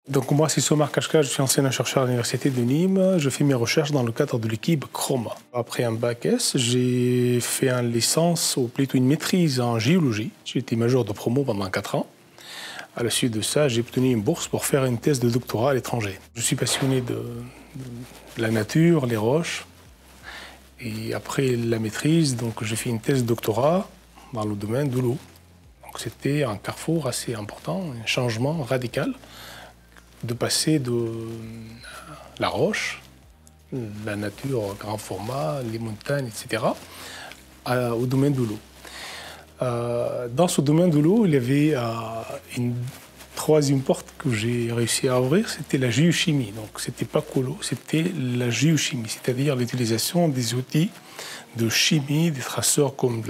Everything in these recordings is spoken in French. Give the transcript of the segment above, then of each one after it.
Donc moi, c'est Somar Kachka, je suis enseignant chercheur à l'Université de Nîmes. Je fais mes recherches dans le cadre de l'équipe Chroma. Après un bac S, j'ai fait une licence, ou plutôt une maîtrise en géologie. J'ai été major de promo pendant 4 ans. À la suite de ça, j'ai obtenu une bourse pour faire une thèse de doctorat à l'étranger. Je suis passionné de la nature, les roches. Et après la maîtrise, donc j'ai fait une thèse de doctorat dans le domaine de l'eau. Donc c'était un carrefour assez important, un changement radical de passer de la roche, la nature grand format, les montagnes, etc., au domaine de l'eau. Dans ce domaine de l'eau, il y avait une troisième porte que j'ai réussi à ouvrir, c'était la géochimie. Donc c'était pas que l'eau, c'était la géochimie, c'est-à-dire l'utilisation des outils de chimie, des traceurs comme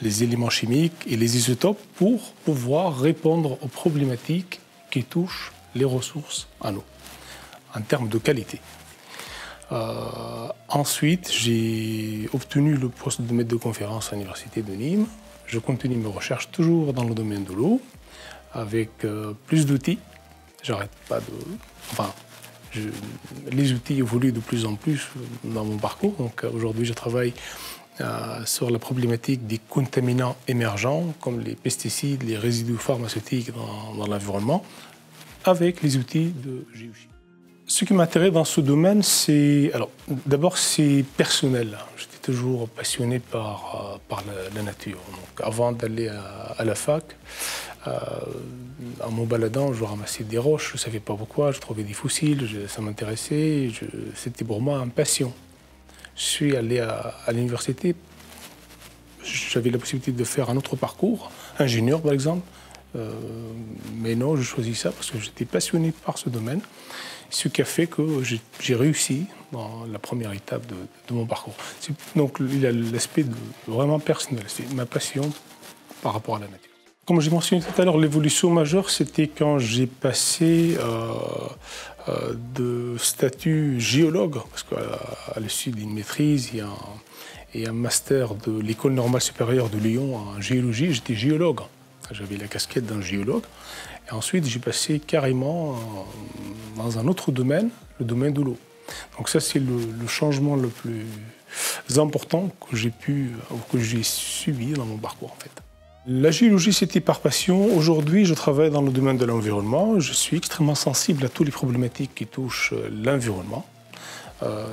les éléments chimiques et les isotopes pour pouvoir répondre aux problématiques qui touchent les ressources en eau, en termes de qualité. Ensuite, j'ai obtenu le poste de maître de conférence à l'Université de Nîmes. Je continue mes recherches toujours dans le domaine de l'eau, avec plus d'outils. J'arrête pas de... Enfin, les outils évoluent de plus en plus dans mon parcours. Donc aujourd'hui, je travaille sur la problématique des contaminants émergents, comme les pesticides, les résidus pharmaceutiques dans l'environnement, avec les outils de géochimie. Ce qui m'intéresse dans ce domaine, c'est... Alors, d'abord, c'est personnel. J'étais toujours passionné par la nature. Donc, avant d'aller à la fac, en me baladant, je ramassais des roches, je ne savais pas pourquoi, je trouvais des fossiles, ça m'intéressait, c'était pour moi une passion. Je suis allé à l'université, j'avais la possibilité de faire un autre parcours, ingénieur par exemple, mais non, je choisis ça parce que j'étais passionné par ce domaine, ce qui a fait que j'ai réussi dans la première étape de mon parcours. Donc il y a l'aspect vraiment personnel, c'est ma passion par rapport à la nature. Comme j'ai mentionné tout à l'heure, l'évolution majeure, c'était quand j'ai passé de statut géologue, parce qu'à l'issue d'une maîtrise et un master de l'École normale supérieure de Lyon en géologie, j'étais géologue. J'avais la casquette d'un géologue. Et ensuite, j'ai passé carrément dans un autre domaine, le domaine de l'eau. Donc ça, c'est le changement le plus important que j'ai subi dans mon parcours, en fait. La géologie, c'était par passion. Aujourd'hui, je travaille dans le domaine de l'environnement. Je suis extrêmement sensible à toutes les problématiques qui touchent l'environnement.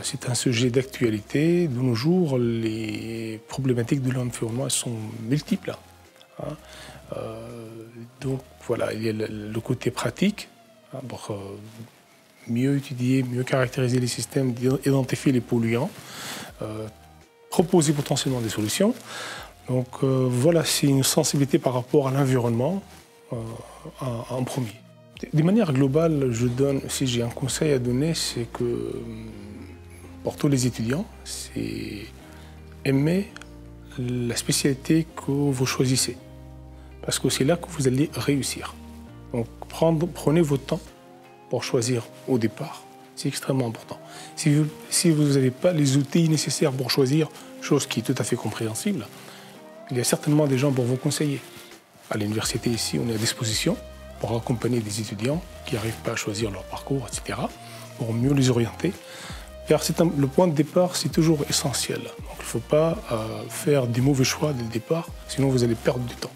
C'est un sujet d'actualité. De nos jours, les problématiques de l'environnement sont multiples. Donc voilà, il y a le côté pratique, pour mieux étudier, mieux caractériser les systèmes, identifier les polluants, proposer potentiellement des solutions. Donc voilà, c'est une sensibilité par rapport à l'environnement en premier. De manière globale, si j'ai un conseil à donner, c'est que pour tous les étudiants, c'est aimer la spécialité que vous choisissez. Parce que c'est là que vous allez réussir. Donc prenez votre temps pour choisir au départ. C'est extrêmement important. Si vous n'avez pas les outils nécessaires pour choisir, chose qui est tout à fait compréhensible, il y a certainement des gens pour vous conseiller. À l'université ici, on est à disposition pour accompagner des étudiants qui n'arrivent pas à choisir leur parcours, etc., pour mieux les orienter. Car le point de départ, c'est toujours essentiel. Donc il ne faut pas faire des mauvais choix dès le départ, sinon vous allez perdre du temps.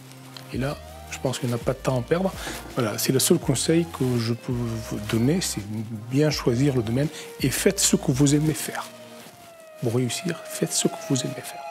Et là, je pense qu'il n'y a pas de temps à perdre. Voilà, c'est le seul conseil que je peux vous donner, c'est bien choisir le domaine et faites ce que vous aimez faire. Pour réussir, faites ce que vous aimez faire.